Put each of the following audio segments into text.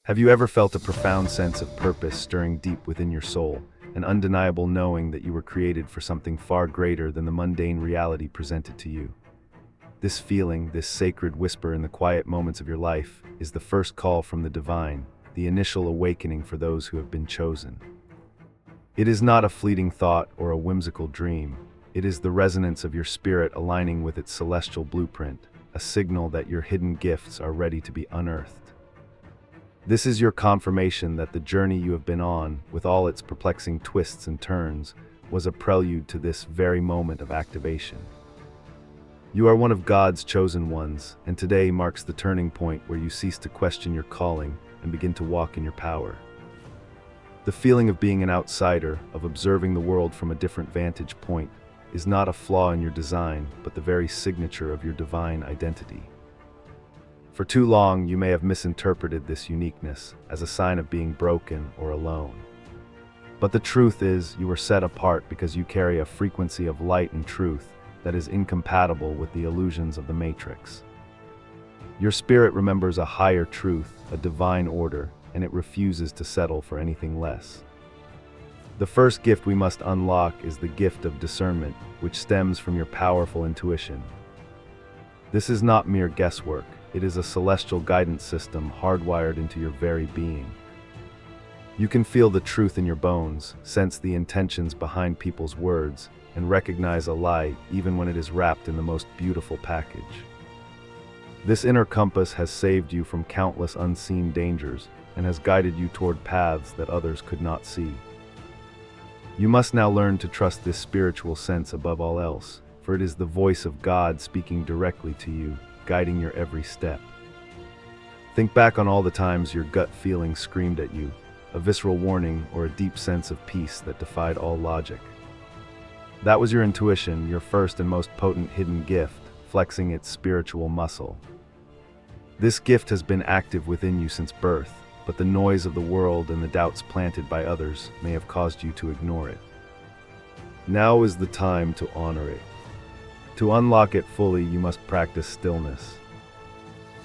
Have you ever felt a profound sense of purpose stirring deep within your soul, an undeniable knowing that you were created for something far greater than the mundane reality presented to you? This feeling, this sacred whisper in the quiet moments of your life, is the first call from the divine, the initial awakening for those who have been chosen. It is not a fleeting thought or a whimsical dream. It is the resonance of your spirit aligning with its celestial blueprint, a signal that your hidden gifts are ready to be unearthed. This is your confirmation that the journey you have been on, with all its perplexing twists and turns, was a prelude to this very moment of activation. You are one of God's chosen ones, and today marks the turning point where you cease to question your calling and begin to walk in your power. The feeling of being an outsider, of observing the world from a different vantage point, is not a flaw in your design, but the very signature of your divine identity. For too long, you may have misinterpreted this uniqueness as a sign of being broken or alone. But the truth is, you were set apart because you carry a frequency of light and truth that is incompatible with the illusions of the matrix. Your spirit remembers a higher truth, a divine order, and it refuses to settle for anything less. The first gift we must unlock is the gift of discernment, which stems from your powerful intuition. This is not mere guesswork, it is a celestial guidance system hardwired into your very being. You can feel the truth in your bones, sense the intentions behind people's words, and recognize a lie even when it is wrapped in the most beautiful package. This inner compass has saved you from countless unseen dangers and has guided you toward paths that others could not see. You must now learn to trust this spiritual sense above all else, for it is the voice of God speaking directly to you, guiding your every step. Think back on all the times your gut feeling screamed at you, a visceral warning or a deep sense of peace that defied all logic. That was your intuition, your first and most potent hidden gift, flexing its spiritual muscle. This gift has been active within you since birth, but the noise of the world and the doubts planted by others may have caused you to ignore it. Now is the time to honor it. To unlock it fully, you must practice stillness.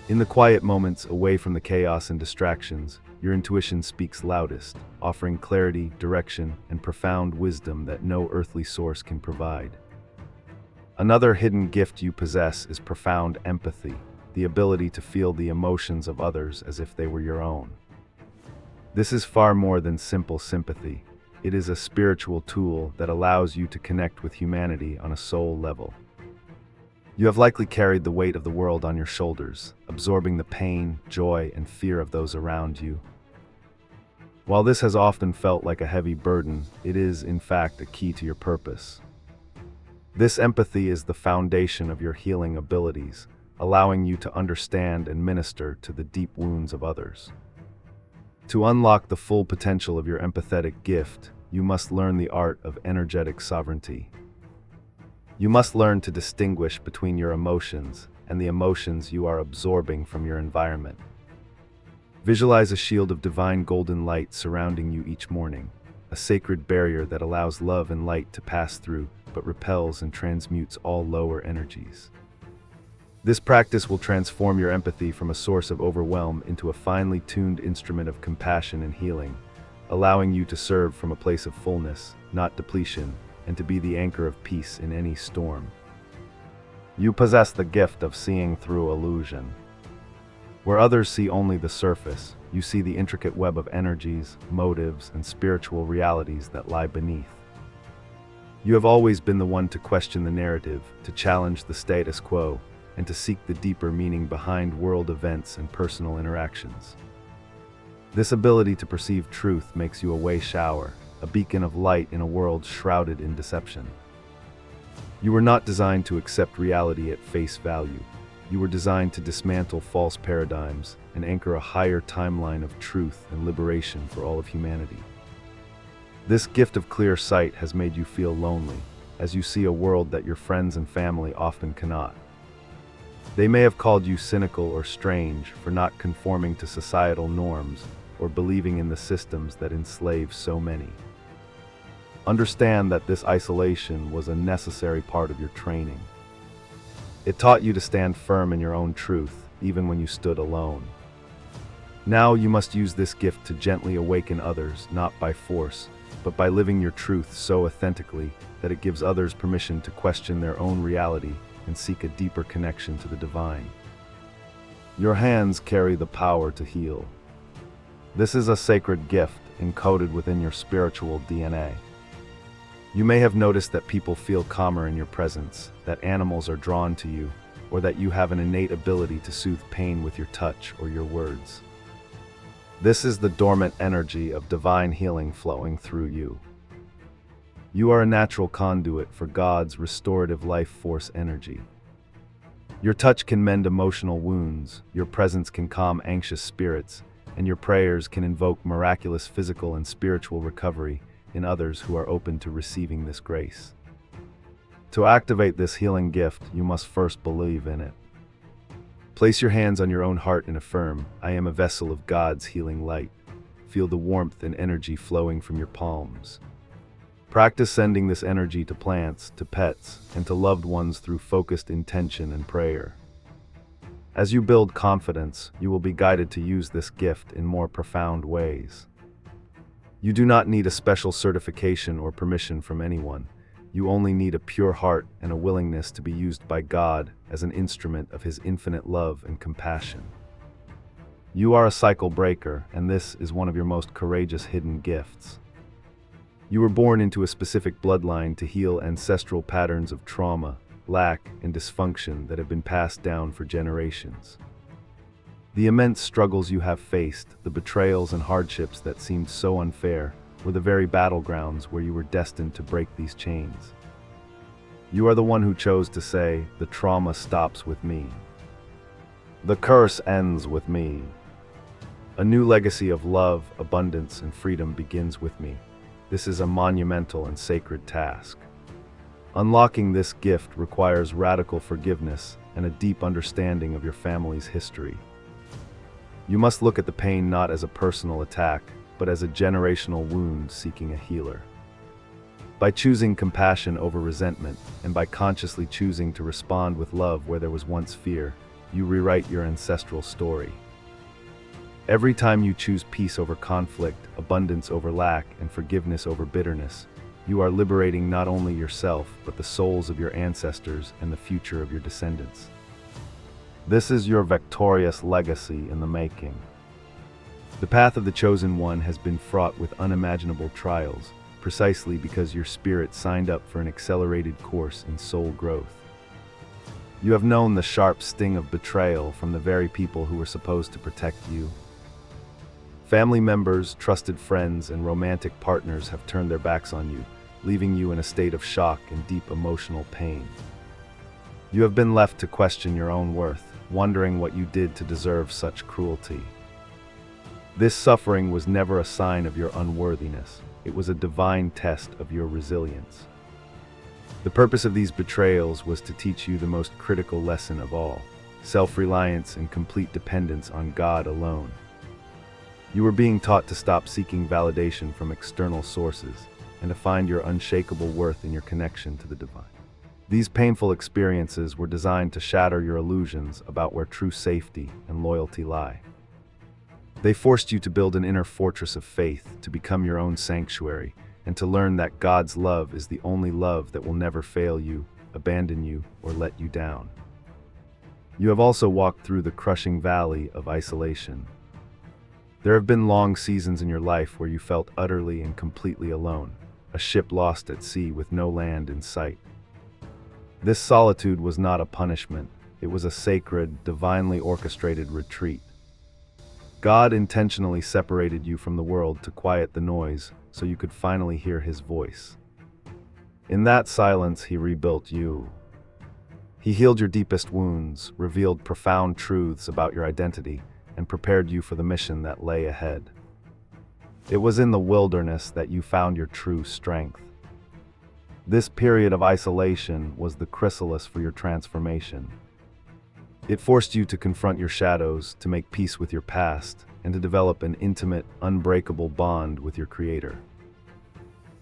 In the quiet moments, away from the chaos and distractions, your intuition speaks loudest, offering clarity, direction, and profound wisdom that no earthly source can provide. Another hidden gift you possess is profound empathy, the ability to feel the emotions of others as if they were your own. This is far more than simple sympathy. It is a spiritual tool that allows you to connect with humanity on a soul level. You have likely carried the weight of the world on your shoulders, absorbing the pain, joy, and fear of those around you. While this has often felt like a heavy burden, it is, in fact, a key to your purpose. This empathy is the foundation of your healing abilities, allowing you to understand and minister to the deep wounds of others. To unlock the full potential of your empathetic gift, you must learn the art of energetic sovereignty. You must learn to distinguish between your emotions and the emotions you are absorbing from your environment. Visualize a shield of divine golden light surrounding you each morning, a sacred barrier that allows love and light to pass through, but repels and transmutes all lower energies. This practice will transform your empathy from a source of overwhelm into a finely tuned instrument of compassion and healing, allowing you to serve from a place of fullness, not depletion, and to be the anchor of peace in any storm. You possess the gift of seeing through illusion. Where others see only the surface, you see the intricate web of energies, motives, and spiritual realities that lie beneath. You have always been the one to question the narrative, to challenge the status quo, and to seek the deeper meaning behind world events and personal interactions. This ability to perceive truth makes you a way shower, a beacon of light in a world shrouded in deception. You were not designed to accept reality at face value. You were designed to dismantle false paradigms and anchor a higher timeline of truth and liberation for all of humanity. This gift of clear sight has made you feel lonely, as you see a world that your friends and family often cannot. They may have called you cynical or strange for not conforming to societal norms or believing in the systems that enslave so many. Understand that this isolation was a necessary part of your training. It taught you to stand firm in your own truth, even when you stood alone. Now you must use this gift to gently awaken others, not by force, but by living your truth so authentically that it gives others permission to question their own reality and seek a deeper connection to the divine. Your hands carry the power to heal. This is a sacred gift encoded within your spiritual DNA. You may have noticed that people feel calmer in your presence, that animals are drawn to you, or that you have an innate ability to soothe pain with your touch or your words. This is the dormant energy of divine healing flowing through you. You are a natural conduit for God's restorative life force energy. Your touch can mend emotional wounds, your presence can calm anxious spirits, and your prayers can invoke miraculous physical and spiritual recovery in others who are open to receiving this grace. To activate this healing gift, you must first believe in it. Place your hands on your own heart and affirm, "I am a vessel of God's healing light." Feel the warmth and energy flowing from your palms. Practice sending this energy to plants, to pets, and to loved ones through focused intention and prayer. As you build confidence, you will be guided to use this gift in more profound ways. You do not need a special certification or permission from anyone. You only need a pure heart and a willingness to be used by God as an instrument of His infinite love and compassion. You are a cycle breaker, and this is one of your most courageous hidden gifts. You were born into a specific bloodline to heal ancestral patterns of trauma, lack, and dysfunction that have been passed down for generations. The immense struggles you have faced, the betrayals and hardships that seemed so unfair, were the very battlegrounds where you were destined to break these chains. You are the one who chose to say, "The trauma stops with me. The curse ends with me. A new legacy of love, abundance, and freedom begins with me." This is a monumental and sacred task. Unlocking this gift requires radical forgiveness and a deep understanding of your family's history. You must look at the pain not as a personal attack, but as a generational wound seeking a healer. By choosing compassion over resentment, and by consciously choosing to respond with love where there was once fear, you rewrite your ancestral story. Every time you choose peace over conflict, abundance over lack, and forgiveness over bitterness, you are liberating not only yourself, but the souls of your ancestors and the future of your descendants. This is your victorious legacy in the making. The path of the chosen one has been fraught with unimaginable trials, precisely because your spirit signed up for an accelerated course in soul growth. You have known the sharp sting of betrayal from the very people who were supposed to protect you. Family members, trusted friends, and romantic partners have turned their backs on you, leaving you in a state of shock and deep emotional pain. You have been left to question your own worth, wondering what you did to deserve such cruelty. This suffering was never a sign of your unworthiness. It was a divine test of your resilience. The purpose of these betrayals was to teach you the most critical lesson of all: self-reliance and complete dependence on God alone. You were being taught to stop seeking validation from external sources and to find your unshakable worth in your connection to the divine. These painful experiences were designed to shatter your illusions about where true safety and loyalty lie. They forced you to build an inner fortress of faith, to become your own sanctuary, and to learn that God's love is the only love that will never fail you, abandon you, or let you down. You have also walked through the crushing valley of isolation. There have been long seasons in your life where you felt utterly and completely alone, a ship lost at sea with no land in sight. This solitude was not a punishment, it was a sacred, divinely orchestrated retreat. God intentionally separated you from the world to quiet the noise so you could finally hear His voice. In that silence, He rebuilt you. He healed your deepest wounds, revealed profound truths about your identity, and prepared you for the mission that lay ahead. It was in the wilderness that you found your true strength. This period of isolation was the chrysalis for your transformation. It forced you to confront your shadows, to make peace with your past, and to develop an intimate, unbreakable bond with your Creator.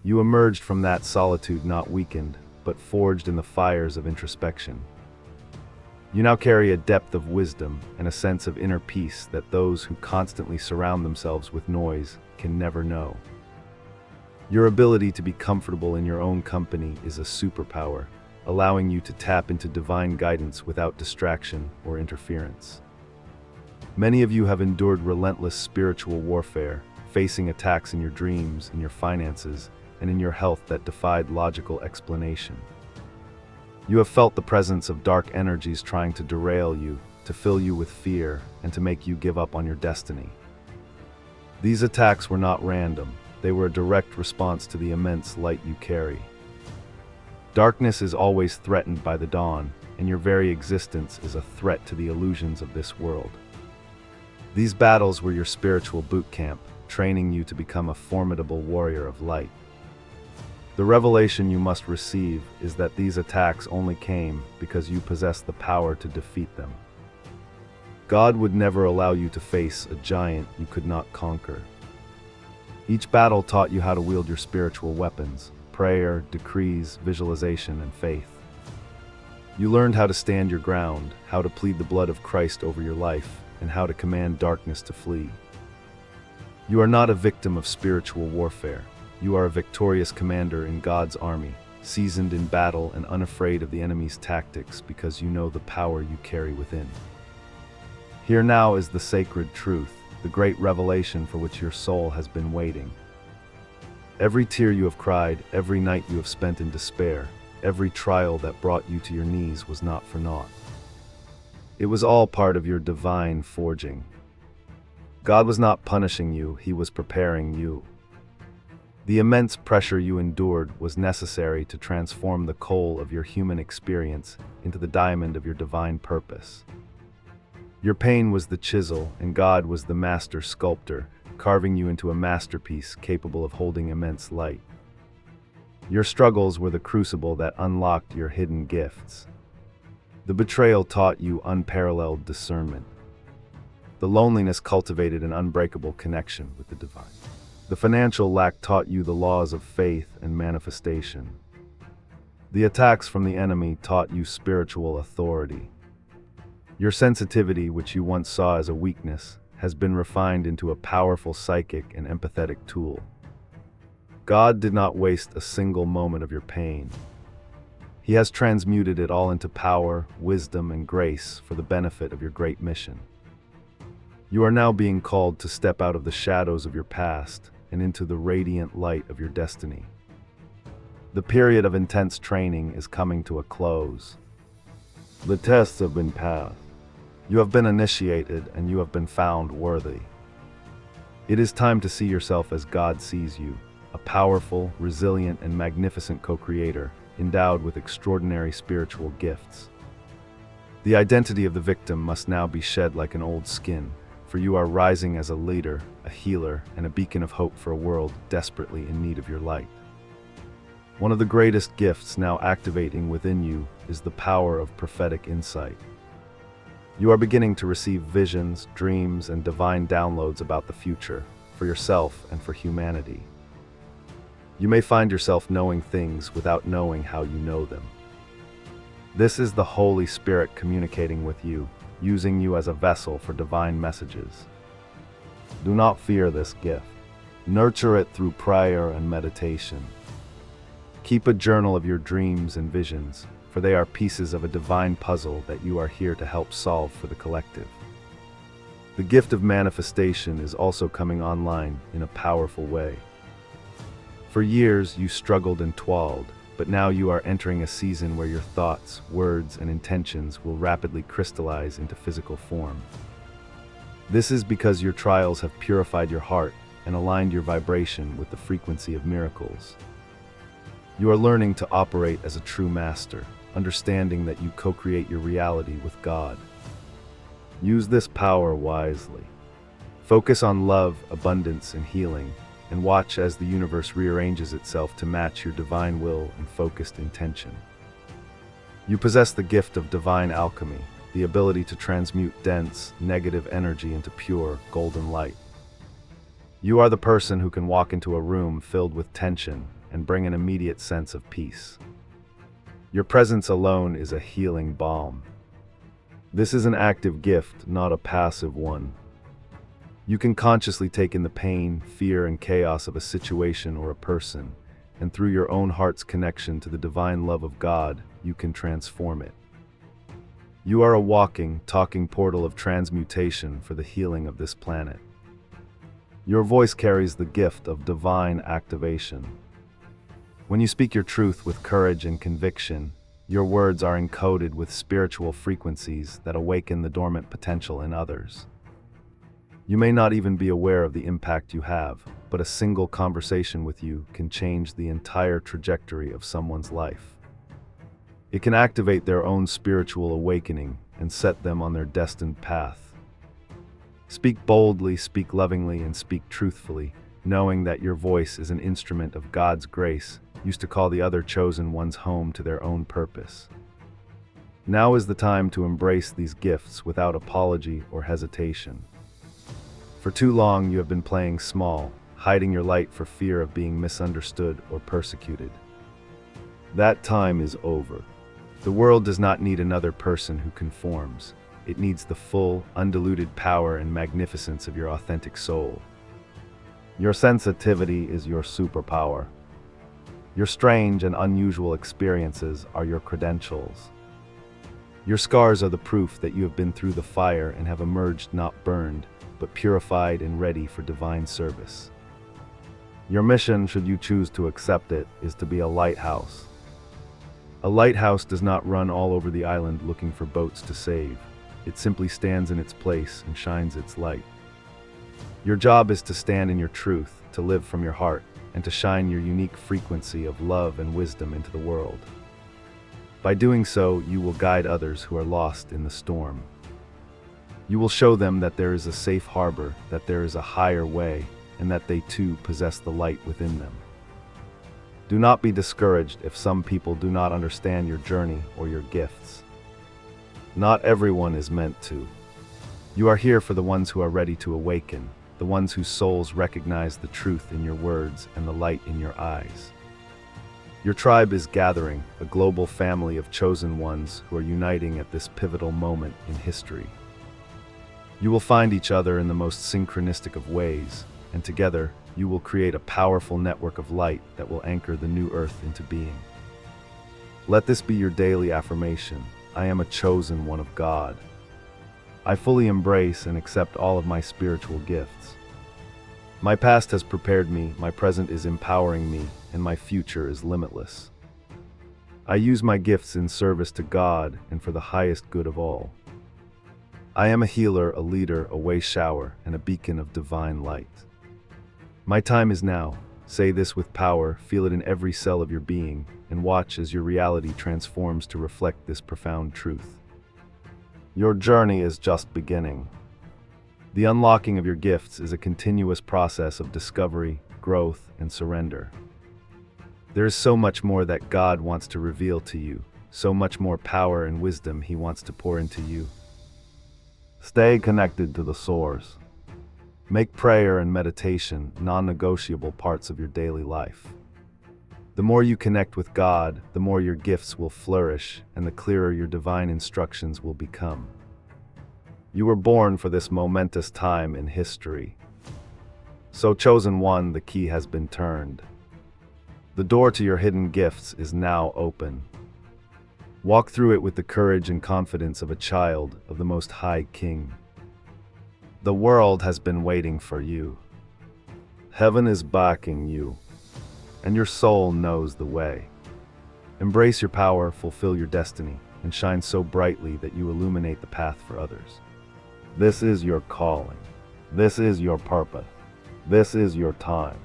You emerged from that solitude not weakened, but forged in the fires of introspection. You now carry a depth of wisdom and a sense of inner peace that those who constantly surround themselves with noise can never know. Your ability to be comfortable in your own company is a superpower, allowing you to tap into divine guidance without distraction or interference. Many of you have endured relentless spiritual warfare, facing attacks in your dreams, in your finances, and in your health that defied logical explanation. You have felt the presence of dark energies trying to derail you, to fill you with fear, and to make you give up on your destiny. These attacks were not random. They were a direct response to the immense light you carry. Darkness is always threatened by the dawn, and your very existence is a threat to the illusions of this world. These battles were your spiritual boot camp, training you to become a formidable warrior of light. The revelation you must receive is that these attacks only came because you possess the power to defeat them. God would never allow you to face a giant you could not conquer. Each battle taught you how to wield your spiritual weapons: prayer, decrees, visualization, and faith. You learned how to stand your ground, how to plead the blood of Christ over your life, and how to command darkness to flee. You are not a victim of spiritual warfare. You are a victorious commander in God's army, seasoned in battle and unafraid of the enemy's tactics because you know the power you carry within. Here now is the sacred truth, the great revelation for which your soul has been waiting. Every tear you have cried, every night you have spent in despair, every trial that brought you to your knees was not for naught. It was all part of your divine forging. God was not punishing you, He was preparing you. The immense pressure you endured was necessary to transform the coal of your human experience into the diamond of your divine purpose. Your pain was the chisel, and God was the master sculptor, carving you into a masterpiece capable of holding immense light. Your struggles were the crucible that unlocked your hidden gifts. The betrayal taught you unparalleled discernment. The loneliness cultivated an unbreakable connection with the divine. The financial lack taught you the laws of faith and manifestation. The attacks from the enemy taught you spiritual authority. Your sensitivity, which you once saw as a weakness, has been refined into a powerful psychic and empathetic tool. God did not waste a single moment of your pain. He has transmuted it all into power, wisdom, and grace for the benefit of your great mission. You are now being called to step out of the shadows of your past and into the radiant light of your destiny. The period of intense training is coming to a close. The tests have been passed. You have been initiated and you have been found worthy. It is time to see yourself as God sees you, a powerful, resilient, and magnificent co-creator, endowed with extraordinary spiritual gifts. The identity of the victim must now be shed like an old skin, for you are rising as a leader, a healer, and a beacon of hope for a world desperately in need of your light. One of the greatest gifts now activating within you is the power of prophetic insight. You are beginning to receive visions, dreams, and divine downloads about the future, for yourself and for humanity. You may find yourself knowing things without knowing how you know them. This is the Holy Spirit communicating with you, using you as a vessel for divine messages. Do not fear this gift. Nurture it through prayer and meditation. Keep a journal of your dreams and visions, for they are pieces of a divine puzzle that you are here to help solve for the collective. The gift of manifestation is also coming online in a powerful way. For years, you struggled and toiled, but now you are entering a season where your thoughts, words, and intentions will rapidly crystallize into physical form. This is because your trials have purified your heart and aligned your vibration with the frequency of miracles. You are learning to operate as a true master, understanding that you co-create your reality with God. Use this power wisely. Focus on love, abundance, and healing, and watch as the universe rearranges itself to match your divine will and focused intention. You possess the gift of divine alchemy, the ability to transmute dense, negative energy into pure, golden light. You are the person who can walk into a room filled with tension and bring an immediate sense of peace. Your presence alone is a healing balm. This is an active gift, not a passive one. You can consciously take in the pain, fear, and chaos of a situation or a person, and through your own heart's connection to the divine love of God, you can transform it. You are a walking, talking portal of transmutation for the healing of this planet. Your voice carries the gift of divine activation. When you speak your truth with courage and conviction, your words are encoded with spiritual frequencies that awaken the dormant potential in others. You may not even be aware of the impact you have, but a single conversation with you can change the entire trajectory of someone's life. It can activate their own spiritual awakening and set them on their destined path. Speak boldly, speak lovingly, and speak truthfully, knowing that your voice is an instrument of God's grace, used to call the other chosen ones home to their own purpose. Now is the time to embrace these gifts without apology or hesitation. For too long you have been playing small, hiding your light for fear of being misunderstood or persecuted. That time is over. The world does not need another person who conforms. It needs the full, undiluted power and magnificence of your authentic soul. Your sensitivity is your superpower. Your strange and unusual experiences are your credentials. Your scars are the proof that you have been through the fire and have emerged not burned, but purified and ready for divine service. Your mission, should you choose to accept it, is to be a lighthouse. A lighthouse does not run all over the island looking for boats to save. It simply stands in its place and shines its light. Your job is to stand in your truth, to live from your heart, and to shine your unique frequency of love and wisdom into the world. By doing so, you will guide others who are lost in the storm. You will show them that there is a safe harbor, that there is a higher way, and that they too possess the light within them. Do not be discouraged if some people do not understand your journey or your gifts. Not everyone is meant to. You are here for the ones who are ready to awaken, the ones whose souls recognize the truth in your words and the light in your eyes. Your tribe is gathering, a global family of chosen ones who are uniting at this pivotal moment in history. You will find each other in the most synchronistic of ways, and together you will create a powerful network of light that will anchor the new earth into being. Let this be your daily affirmation: I am a chosen one of God. I fully embrace and accept all of my spiritual gifts. My past has prepared me, my present is empowering me, and my future is limitless. I use my gifts in service to God and for the highest good of all. I am a healer, a leader, a way shower, and a beacon of divine light. My time is now. Say this with power, feel it in every cell of your being, and watch as your reality transforms to reflect this profound truth. Your journey is just beginning. The unlocking of your gifts is a continuous process of discovery, growth, and surrender. There is so much more that God wants to reveal to you, so much more power and wisdom He wants to pour into you. Stay connected to the source. Make prayer and meditation non-negotiable parts of your daily life. The more you connect with God, the more your gifts will flourish and the clearer your divine instructions will become. You were born for this momentous time in history. So, chosen one, the key has been turned. The door to your hidden gifts is now open. Walk through it with the courage and confidence of a child of the Most High King. The world has been waiting for you. Heaven is backing you, and your soul knows the way. Embrace your power, fulfill your destiny, and shine so brightly that you illuminate the path for others. This is your calling. This is your purpose. This is your time.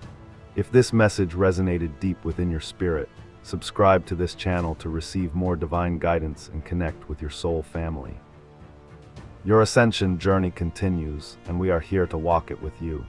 If this message resonated deep within your spirit, subscribe to this channel to receive more divine guidance and connect with your soul family. Your ascension journey continues, and we are here to walk it with you.